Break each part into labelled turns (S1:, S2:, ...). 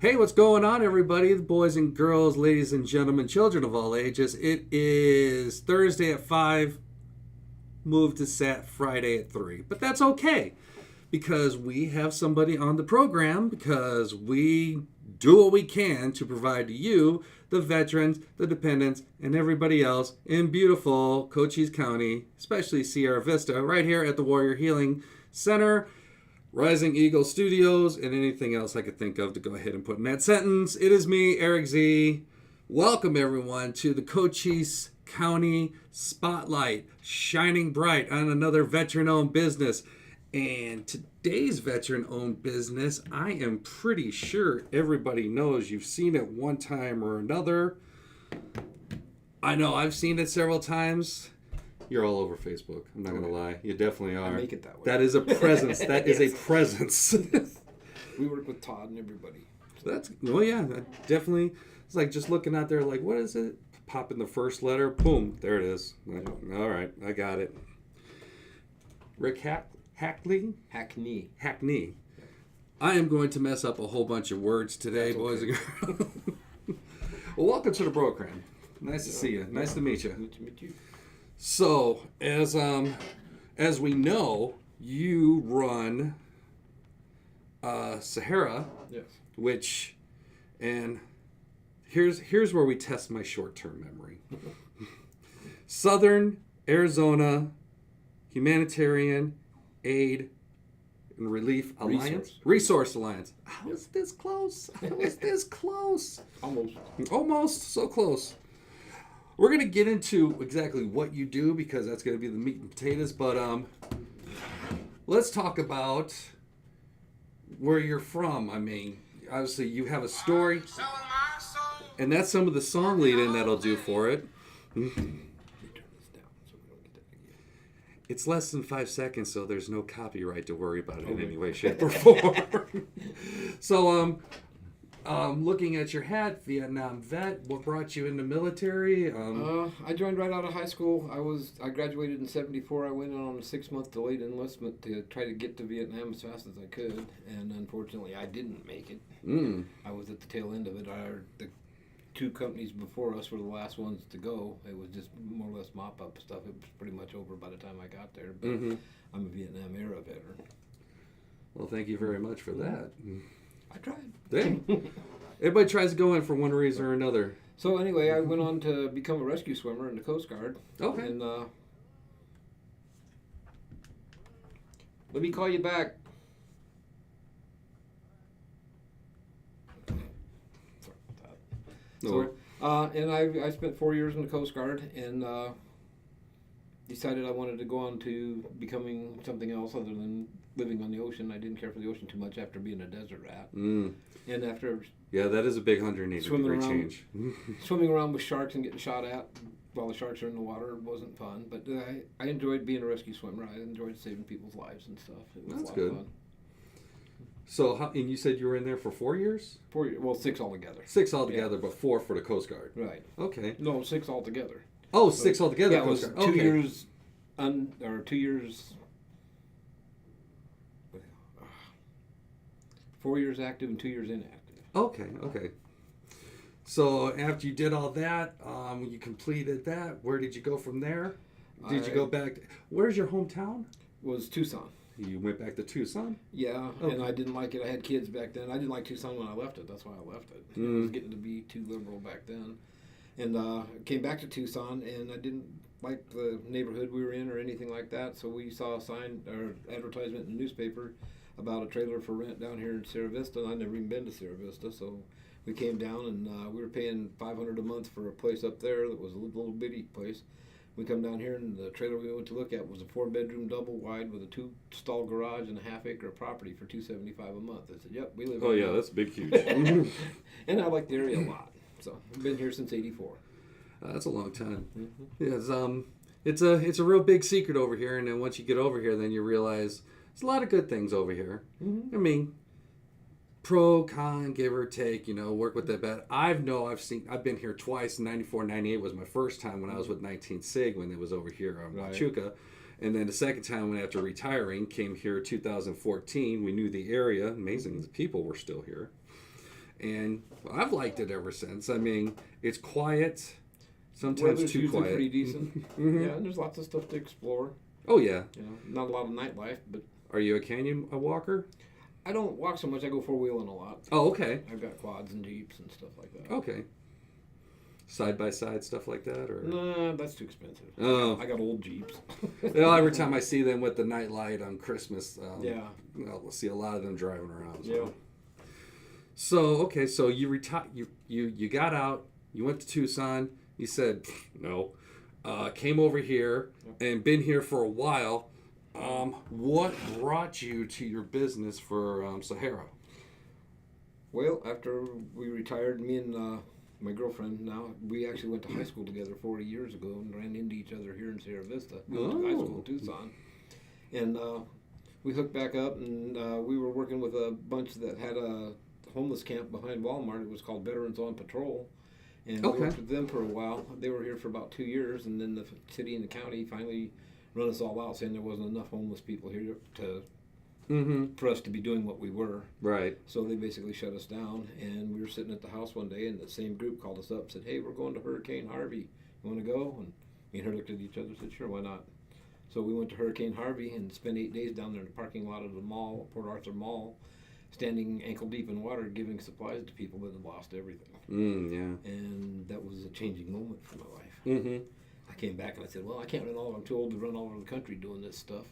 S1: Hey, what's going on, everybody? The boys and girls, ladies and gentlemen, children of all ages. It is Thursday at 5, moved to Friday at 3. But that's okay, because we have somebody on the program, because we do what we can to provide to you, the veterans, the dependents, and everybody else in beautiful Cochise County, especially Sierra Vista, right here at the Warrior Healing Center, Rising Eagle Studios, and anything else I could think of to go ahead and put in that sentence. It is me, Erik Z. Welcome, everyone, to the Cochise County Spotlight, shining bright on another veteran-owned business. And today's veteran-owned business, I am pretty sure everybody knows. You've seen it one time or another. I know I've seen it several times. You're all over Facebook. I'm not going to lie. You definitely are.
S2: I make it that way.
S1: That is a presence. That is a presence.
S2: We work with Todd and everybody.
S1: So that definitely. It's like just looking out there like, what is it? Pop in the first letter. Boom. There it is. Like, all right. I got it. Rick Hackney?
S2: Hackney.
S1: I am going to mess up a whole bunch of words today, boys and girls. Well, welcome to the program. Nice to see you. Nice to meet you.
S2: Nice to meet you.
S1: So, as we know, you run Sahara,
S2: Yes.
S1: which, and here's where we test my short-term memory. Southern Arizona Humanitarian Aid and Relief Alliance? Resource Alliance. I was this close. Almost so close. We're going to get into exactly what you do because that's going to be the meat and potatoes. But let's talk about where you're from. I mean, obviously you have a story. And that's some of the song lead-in that'll do for it. It's less than 5 seconds, so there's no copyright to worry about it in any way, shape, or form. So, looking at your hat, Vietnam vet, what brought you into military?
S2: I joined right out of high school. I graduated in 74. I went in on a 6-month delayed enlistment to try to get to Vietnam as fast as I could, and unfortunately I didn't make it. I was at the tail end of it. The two companies before us were the last ones to go. It was just more or less mop-up stuff. It was pretty much over by the time I got there, but I'm a Vietnam era veteran.
S1: Well, thank you very much for that.
S2: I tried.
S1: Dang. Everybody tries to go in for one reason or another.
S2: So anyway, I went on to become a rescue swimmer in the Coast Guard.
S1: Okay.
S2: And let me call you back. Sorry about that.
S1: No.
S2: And I spent 4 years in the Coast Guard and decided I wanted to go on to becoming something else other than living on the ocean. I didn't care for the ocean too much after being a desert rat. And after
S1: that is a big 180-degree change.
S2: Swimming around with sharks and getting shot at while the sharks are in the water wasn't fun. But I enjoyed being a rescue swimmer. I enjoyed saving people's lives and stuff. It was
S1: That's
S2: a lot
S1: good.
S2: of fun.
S1: So, and you said you were in there for 4 years?
S2: 4 years, well, 6 altogether.
S1: 6 altogether, but 4 for the Coast Guard.
S2: Right.
S1: Okay.
S2: No, 6 altogether.
S1: Oh, 6 altogether.
S2: Yeah, it was
S1: Coast
S2: 2
S1: Guard. Okay.
S2: years, 2 years. 4 years active and 2 years inactive.
S1: Okay. So after you did all that, you completed that, where did you go from there? Did you go back? Where's your hometown?
S2: Was Tucson.
S1: You went back to Tucson?
S2: Yeah,
S1: Okay.
S2: and I didn't like it. I had kids back then. I didn't like Tucson when I left it. That's why I left it. It was getting to be too liberal back then. And came back to Tucson, and I didn't like the neighborhood we were in or anything like that. So we saw a sign or advertisement in the newspaper about a trailer for rent down here in Sierra Vista. And I'd never even been to Sierra Vista, so we came down and we were paying $500 a month for a place up there that was a little bitty place. We come down here and the trailer we went to look at was a 4-bedroom double wide with a 2-stall garage and a half-acre property for $275 a month. I said, "Yep, we live."
S1: Oh yeah, that's big, huge.
S2: And I like the area a lot, so I've been here since '84.
S1: That's a long time. It's a real big secret over here, and then once you get over here, then you realize there's a lot of good things over here. I mean, pro, con, give or take, work with that bet. I've been here twice. 94, 98 was my first time when I was with 19 SIG when it was over here on Pachuca. And then the second time when after retiring, came here 2014. We knew the area. Amazing, the people were still here. And I've liked it ever since. I mean, it's quiet, sometimes
S2: Weather's
S1: too
S2: usually
S1: quiet.
S2: pretty decent.
S1: Mhm.
S2: Yeah, and there's lots of stuff to explore.
S1: Oh yeah.
S2: You know, not a lot of nightlife, but
S1: Are you a walker?
S2: I don't walk so much. I go four-wheeling a lot.
S1: Oh, okay.
S2: I've got quads and jeeps and stuff like that.
S1: Okay. Side by side stuff like that, or
S2: Nah, that's too expensive.
S1: Oh.
S2: I got old jeeps.
S1: well, every time I see them with the night light on Christmas,
S2: Yeah.
S1: I'll see a lot of them driving around.
S2: Yeah.
S1: So okay, so you you got out, you went to Tucson. You said no, came over here and been here for a while. What brought you to your business for Sahara?
S2: Well, after we retired, me and my girlfriend now, we actually went to high school together 40 years ago and ran into each other here in Sierra Vista. We went to high school in Tucson. And we hooked back up, and we were working with a bunch that had a homeless camp behind Walmart. It was called Veterans on Patrol. And we worked with them for a while. They were here for about 2 years, and then the city and the county finally run us all out, saying there wasn't enough homeless people here to for us to be doing what we were.
S1: Right.
S2: So they basically shut us down, and we were sitting at the house one day, and the same group called us up and said, "Hey, we're going to Hurricane Harvey. You want to go?" And me and her looked at each other and said, "Sure, why not?" So we went to Hurricane Harvey and spent 8 days down there in the parking lot of the mall, Port Arthur Mall, standing ankle deep in water, giving supplies to people that had lost everything.
S1: Yeah.
S2: And that was a changing moment for my life.
S1: Mm-hmm.
S2: I came back and I said, "Well, I can't run all over. I'm too old to run all over the country doing this stuff,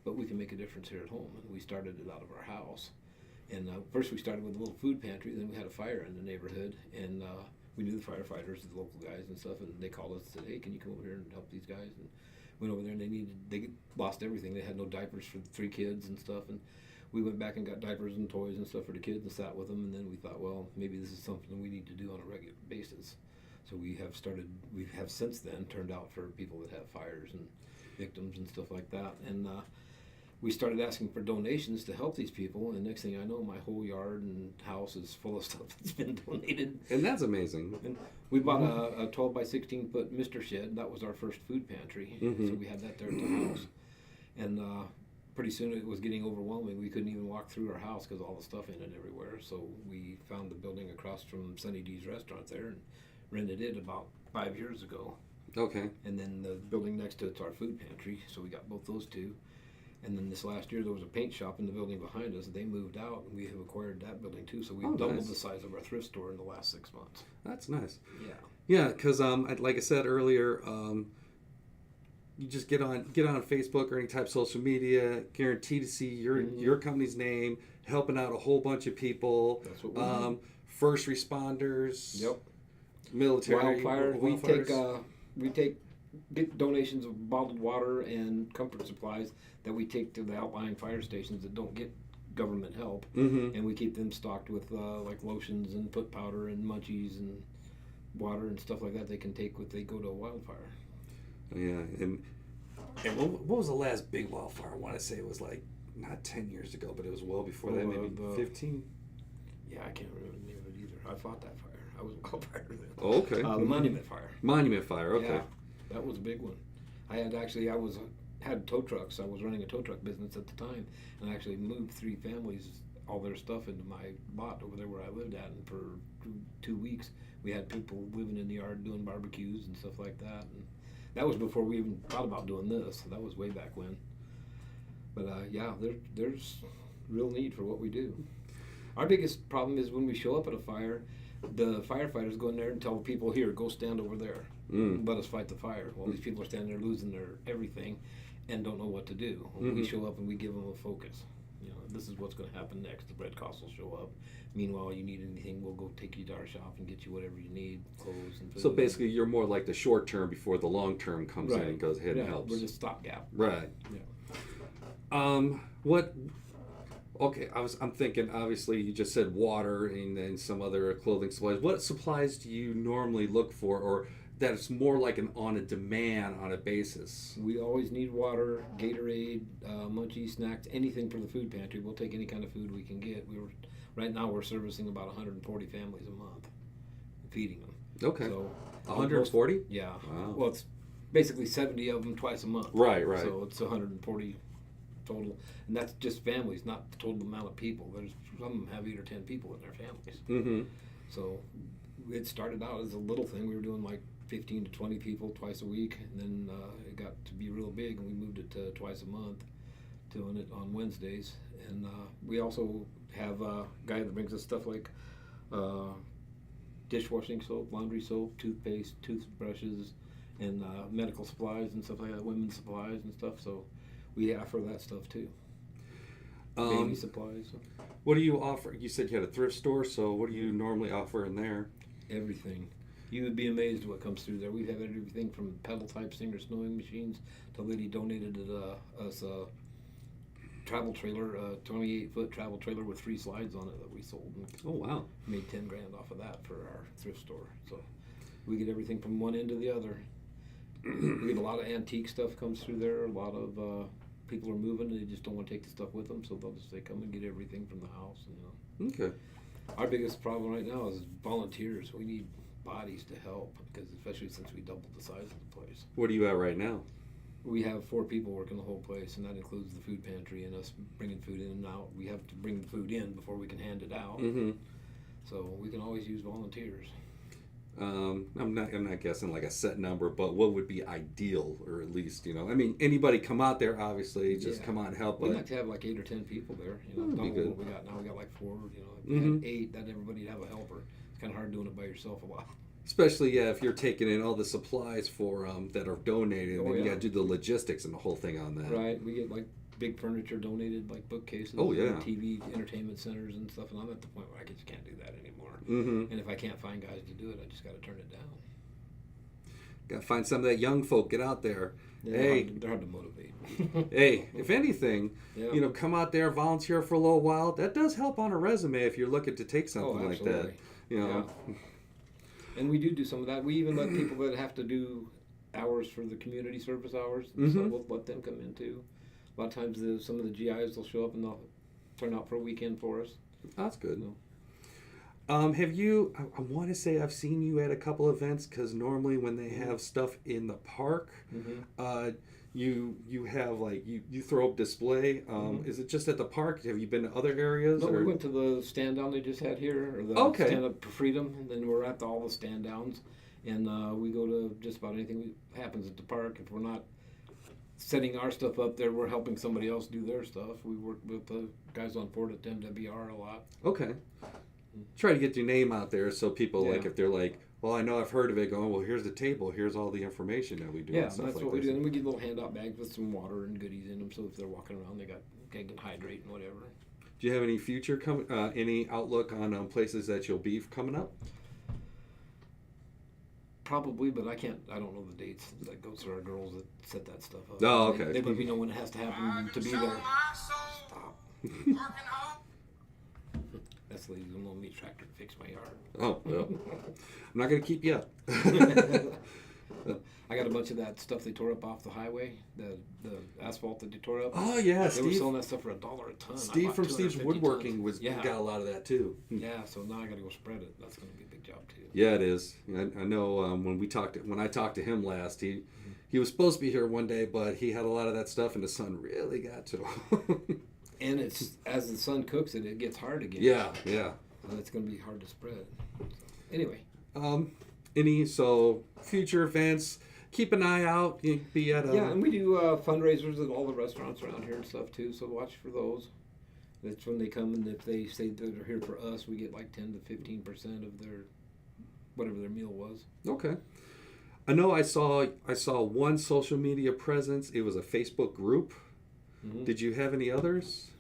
S2: but we can make a difference here at home." And we started it out of our house. And first we started with a little food pantry. Then we had a fire in the neighborhood, and we knew the firefighters, the local guys and stuff, and they called us and said, "Hey, can you come over here and help these guys?" And went over there, and they lost everything. They had no diapers for the 3 kids and stuff, and we went back and got diapers and toys and stuff for the kids and sat with them. And then we thought, well, maybe this is something we need to do on a regular basis. So we have since then turned out for people that have fires and victims and stuff like that. And we started asking for donations to help these people. And next thing I know, my whole yard and house is full of stuff that's been donated.
S1: And that's amazing.
S2: And we bought a 12 by 16 foot Mr. Shed. That was our first food pantry. So we had that there at the house. And pretty soon it was getting overwhelming. We couldn't even walk through our house because all the stuff in it everywhere. So we found the building across from Sunny D's restaurant there and rented it about 5 years ago.
S1: Okay.
S2: And then the building next to it's our food pantry. So we got both those two. And then this last year there was a paint shop in the building behind us. They moved out, and we have acquired that building too. So we've doubled the size of our thrift store in the last 6 months.
S1: That's nice.
S2: Yeah.
S1: Yeah, because like I said earlier, you just get on Facebook or any type of social media, guaranteed to see your company's name, helping out a whole bunch of people.
S2: That's what we do.
S1: First responders.
S2: Yep.
S1: Military.
S2: Wildfires. We get donations of bottled water and comfort supplies that we take to the outlying fire stations that don't get government help, and we keep them stocked with like lotions and foot powder and munchies and water and stuff like that they can take if they go to a wildfire.
S1: Yeah, and what was the last big wildfire? I want to say it was like not 10 years ago, but it was well before that, maybe 15.
S2: Yeah, I can't remember the name of it either. I fought that fire. I was a wildfire then.
S1: Oh, okay.
S2: The Monument Fire.
S1: Monument Fire. Okay.
S2: Yeah, that was a big one. I had tow trucks. I was running a tow truck business at the time, and I actually moved 3 families, all their stuff into my lot over there where I lived at, and for 2 weeks we had people living in the yard doing barbecues and stuff like that. And that was before we even thought about doing this. That was way back when. But yeah, there's real need for what we do. Our biggest problem is when we show up at a fire, the firefighters go in there and tell people, "Here, go stand over there. Let us fight the fire." Well, these people are standing there losing their everything and don't know what to do. We show up and we give them a focus. You know, this is what's going to happen next. The Red Cross will show up. Meanwhile, you need anything, we'll go take you to our shop and get you whatever you need, clothes and food.
S1: So basically, you're more like the short term before the long term comes in and goes ahead and helps.
S2: We're just stopgap.
S1: Right.
S2: Yeah.
S1: Okay, I'm thinking, obviously, you just said water and then some other clothing supplies. What supplies do you normally look for, or that it's more like on a demand on a basis?
S2: We always need water, Gatorade, munchies, snacks, anything for the food pantry. We'll take any kind of food we can get. Right now we're servicing about 140 families a month, feeding them.
S1: Okay.
S2: So
S1: 140?
S2: Yeah.
S1: Wow.
S2: Well, it's basically 70 of them twice a month.
S1: Right.
S2: So it's 140 total, and that's just families, not the total amount of people. There's some of them have 8 or 10 people in their families.
S1: Mm-hmm.
S2: So it started out as a little thing. We were doing like 15 to 20 people twice a week, and then it got to be real big, and we moved it to twice a month, doing it on Wednesdays. And we also have a guy that brings us stuff like dishwashing soap, laundry soap, toothpaste, toothbrushes, and medical supplies and stuff like that, women's supplies and stuff. So we offer that stuff too. Baby supplies.
S1: What do you offer? You said you had a thrift store, so what do you normally offer in there?
S2: Everything. You would be amazed what comes through there. We have everything from pedal type Singer snowing machines. The lady donated us a travel trailer, a 28-foot travel trailer with 3 slides on it that we sold. And
S1: Oh, wow.
S2: made $10,000 off of that for our thrift store. So we get everything from one end to the other. We get a lot of antique stuff comes through there. A lot of people are moving and they just don't want to take the stuff with them, so they'll just say come and get everything from the house. And,
S1: Okay.
S2: our biggest problem right now is volunteers. We need bodies to help, because especially since we doubled the size of the place.
S1: What are you at right now?
S2: We have 4 people working the whole place, and that includes the food pantry and us bringing food in and out. We have to bring the food in before we can hand it out.
S1: Mm-hmm.
S2: So we can always use volunteers.
S1: I'm not guessing like a set number, but what would be ideal, or at least, I mean, anybody come out there, obviously, just come out and help.
S2: We'd
S1: But
S2: like to have like 8 or 10 people there.
S1: That'd be
S2: Not
S1: good.
S2: what we got now. We got like 4. If we
S1: Mhm.
S2: had 8, that everybody'd have a helper. It's kind of hard doing it by yourself a while.
S1: especially, if you're taking in all the supplies for that are donated,
S2: Oh,
S1: then you
S2: yeah.
S1: got to do the logistics and the whole thing on that.
S2: Right. We get like big furniture donated, like bookcases,
S1: Oh, yeah.
S2: and TV entertainment centers and stuff. And I'm at the point where I just can't do that anymore.
S1: Mm-hmm.
S2: And if I can't find guys to do it, I just got to turn it down.
S1: Got to find some of that young folk. Get out there.
S2: Yeah,
S1: Hey.
S2: they're hard to motivate.
S1: Hey, if anything,
S2: Yeah.
S1: come out there, volunteer for a little while. That does help on a resume if you're looking to take something like that.
S2: absolutely. Yeah. And we do some of that. We even let people that have to do hours for the community service hours, so
S1: Mhm.
S2: we'll let them come in too. A lot of times some of the GIs will show up and they'll turn out for a weekend for us.
S1: That's good.
S2: No.
S1: Have you? I want to say I've seen you at a couple events, because normally when they have stuff in the park, you have like you throw up display. Is it just at the park? Have you been to other areas?
S2: No,
S1: or?
S2: we went to the stand down they just had here, or the
S1: Okay.
S2: stand up for freedom, and then we're at all the stand downs, and we go to just about anything that happens at the park. If we're not setting our stuff up there, we're helping somebody else do their stuff. We work with the guys on board at the MWR a lot.
S1: Okay. Try to get your name out there so people
S2: Yeah.
S1: if they're like, well, I know I've heard of it. Going, well, here's the table. Here's all the information that we do.
S2: Yeah,
S1: and stuff
S2: that's
S1: like
S2: what we
S1: this.
S2: do. And we get little handout bags with some water and goodies in them, so if they're walking around, they can hydrate and whatever.
S1: Do you have any future any outlook on places that you'll be coming up?
S2: Probably, but I don't know the dates. That goes to our girls that set that stuff up.
S1: Oh, okay.
S2: They let me know when it has to happen to be there. Stop. That's the lady who loaned me a tractor to fix my yard.
S1: Oh, well, I'm not going to keep you up.
S2: I got a bunch of that stuff they tore up off the highway, the asphalt that they tore up.
S1: Oh, yeah,
S2: They were
S1: Steve.
S2: selling that stuff for $1 a ton. I
S1: Steve
S2: bought
S1: from Steve's
S2: 250
S1: Woodworking
S2: tons.
S1: got a lot of that too.
S2: Yeah, so now I got to go spread it. That's going to be a big job too.
S1: Yeah, it is. I know when I talked to him last, he was supposed to be here one day, but he had a lot of that stuff, and the sun really got to him.
S2: And it's as the sun cooks it, it gets hard again.
S1: Yeah.
S2: So it's going to be hard to spread. So, anyway.
S1: So future events, keep an eye out. You be at
S2: Yeah, and we do fundraisers at all the restaurants around here and stuff too, so watch for those. That's when they come, and if they say that they're here for us, we get like 10 to 15% of their whatever their meal was.
S1: Okay. I know I saw one social media presence. It was a Facebook group.
S2: Mm-hmm.
S1: Did you have any others?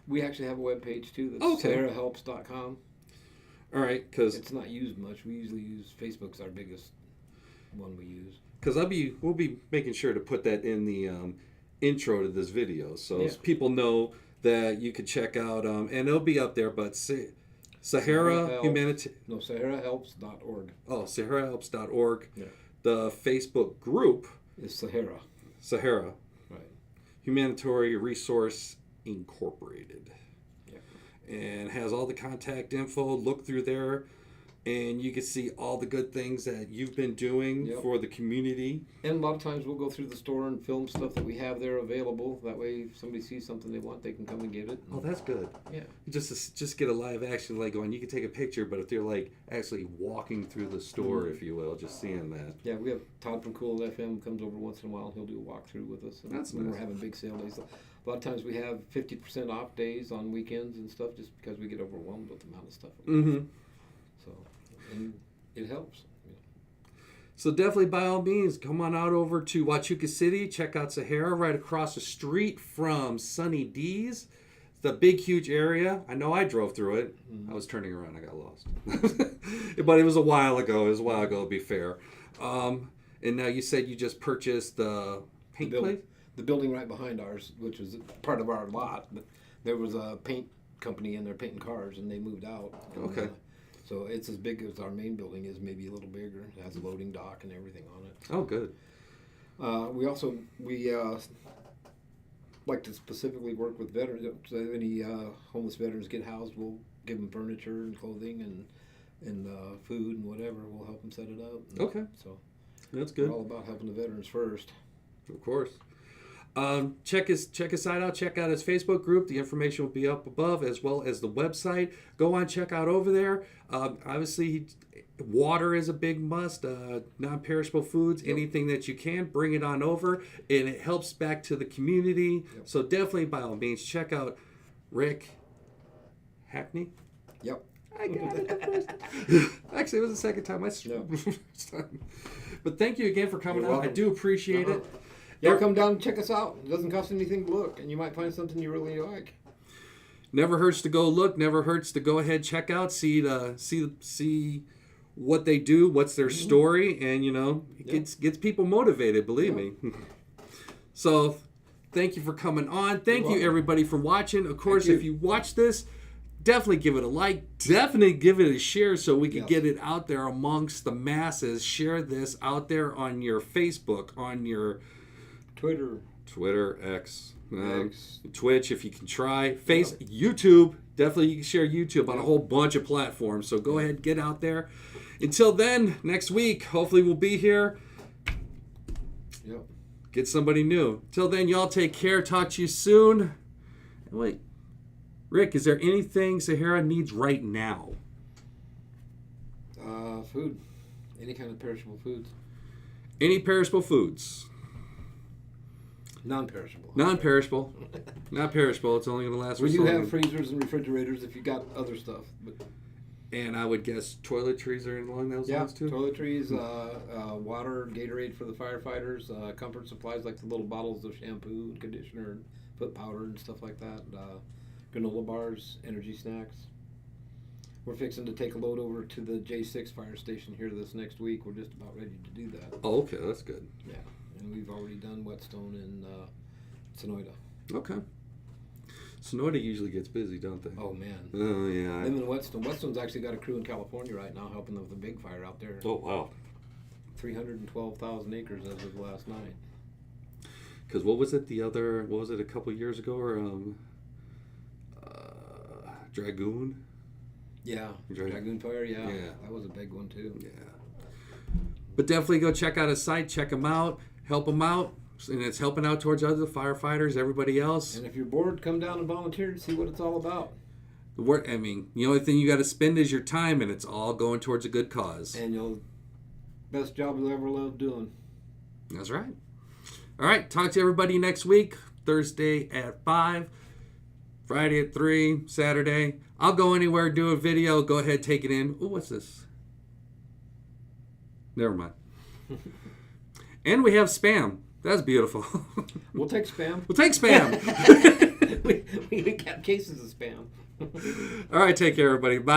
S2: We actually have a web page too. That's
S1: Okay.
S2: SarahHelps.com.
S1: All right, because
S2: It's not used much. We usually use Facebook's our biggest one we use.
S1: we'll be making sure to put that in the intro to this video, so
S2: Yeah.
S1: people know that you could check out, and it'll be up there. But Sahara Humanitarian.
S2: No, SarahHelps.org.
S1: Oh, SaharaHelps.org.
S2: Yeah.
S1: The Facebook group
S2: It's Sahara.
S1: Sahara
S2: Right.
S1: Humanitarian Resource Incorporated.
S2: Yeah.
S1: And has all the contact info. Look through there, and you can see all the good things that you've been doing
S2: Yep.
S1: for the community.
S2: And a lot of times we'll go through the store and film stuff that we have there available. That way, if somebody sees something they want, they can come and get it.
S1: Oh, that's good.
S2: Yeah.
S1: Just get a live action, like going, you can take a picture, but if they're like actually walking through the store, if you will, just seeing that.
S2: Yeah, we have Todd from Cool FM comes over once in a while, and he'll do a walkthrough with us. And
S1: That's
S2: when
S1: nice.
S2: we're having big sale days. A lot of times we have 50% off days on weekends and stuff, just because we get overwhelmed with the amount of stuff.
S1: Mm-hmm.
S2: So, and it helps.
S1: So definitely, by all means, come on out over to Huachuca City. Check out Sahara right across the street from Sunny D's. It's a big, huge area. I know I drove through it. I was turning around. I got lost. But it was a while ago. To be fair. And now you said you just purchased the paint place?
S2: The building right behind ours, which was part of our lot, but there was a paint company in there painting cars, and they moved out. And,
S1: Okay.
S2: So it's as big as our main building is, maybe a little bigger. It has a loading dock and everything on it.
S1: Oh, good.
S2: We like to specifically work with veterans. So if any homeless veterans get housed, we'll give them furniture and clothing and food and whatever. We'll help them set it up.
S1: Okay.
S2: So
S1: That's
S2: we're
S1: good.
S2: all about helping the veterans first.
S1: Of course. Check his site out. Check out his Facebook group. The information will be up above, as well as the website. Go on, check out over there. Obviously, water is a big must. Non-perishable foods, anything that you can, bring it on over, and it helps back to the community.
S2: Yep.
S1: So definitely, by all means, check out Rick Hackney.
S2: Yep.
S1: I got it the first time. Actually, it was the second time I But thank you again for coming
S2: You're
S1: out. I
S2: welcome.
S1: do appreciate it.
S2: Y'all come down and check us out. It doesn't cost anything to look, and you might find something you really like.
S1: Never hurts to go look. Never hurts to go ahead, check out, see what they do, what's their story, and it gets people motivated. Believe me. So, thank you for coming on. Thank you
S2: welcome.
S1: everybody for watching. Of course,
S2: Thank you.
S1: if you watch this, definitely give it a like. Definitely give it a share so we can get it out there amongst the masses. Share this out there on your Facebook, on your Twitter, X. Twitch, if you can try. YouTube. Definitely, you can share YouTube on a whole bunch of platforms. So go ahead, get out there. Until then, next week, hopefully we'll be here.
S2: Yep.
S1: Get somebody new. Till then, y'all take care. Talk to you soon. Wait, Rick, is there anything Sahara needs right now?
S2: Food. Any kind of perishable foods.
S1: Any perishable foods?
S2: Non-perishable.
S1: Non-perishable. Not perishable. It's only going to last for
S2: We
S1: so
S2: do
S1: long.
S2: have freezers and refrigerators if you got other stuff. But
S1: And I would guess toiletries are along those lines too?
S2: toiletries, water, Gatorade for the firefighters, comfort supplies like the little bottles of shampoo and conditioner and foot powder and stuff like that, granola bars, energy snacks. We're fixing to take a load over to the J6 fire station here this next week. We're just about ready to do that.
S1: Oh, okay. That's good.
S2: Yeah, and we've already done Whetstone and Sonoyta.
S1: Okay. Sonoyta usually gets busy, don't they?
S2: Oh, man.
S1: Oh, yeah.
S2: Them and Whetstone. Whetstone's actually got a crew in California right now helping them with the big fire out there.
S1: Oh, wow.
S2: 312,000 acres as of last night.
S1: Because what was it a couple years ago? Or Dragoon?
S2: Yeah, Dragoon Fire, yeah. That was a big one, too.
S1: Yeah. But definitely go check out his site, check him out, help him out. And it's helping out towards other firefighters, everybody else.
S2: And if you're bored, come down and volunteer to see what it's all about.
S1: The only thing you got to spend is your time, and it's all going towards a good cause.
S2: And best job you'll ever love doing.
S1: That's right. All right, talk to everybody next week. Thursday at 5, Friday at 3, Saturday. I'll go anywhere, do a video. Go ahead, take it in. Oh, what's this? Never mind. And we have spam. That's beautiful.
S2: We'll take spam.
S1: We'll take spam.
S2: we got cases of spam.
S1: All right, take care, everybody. Bye.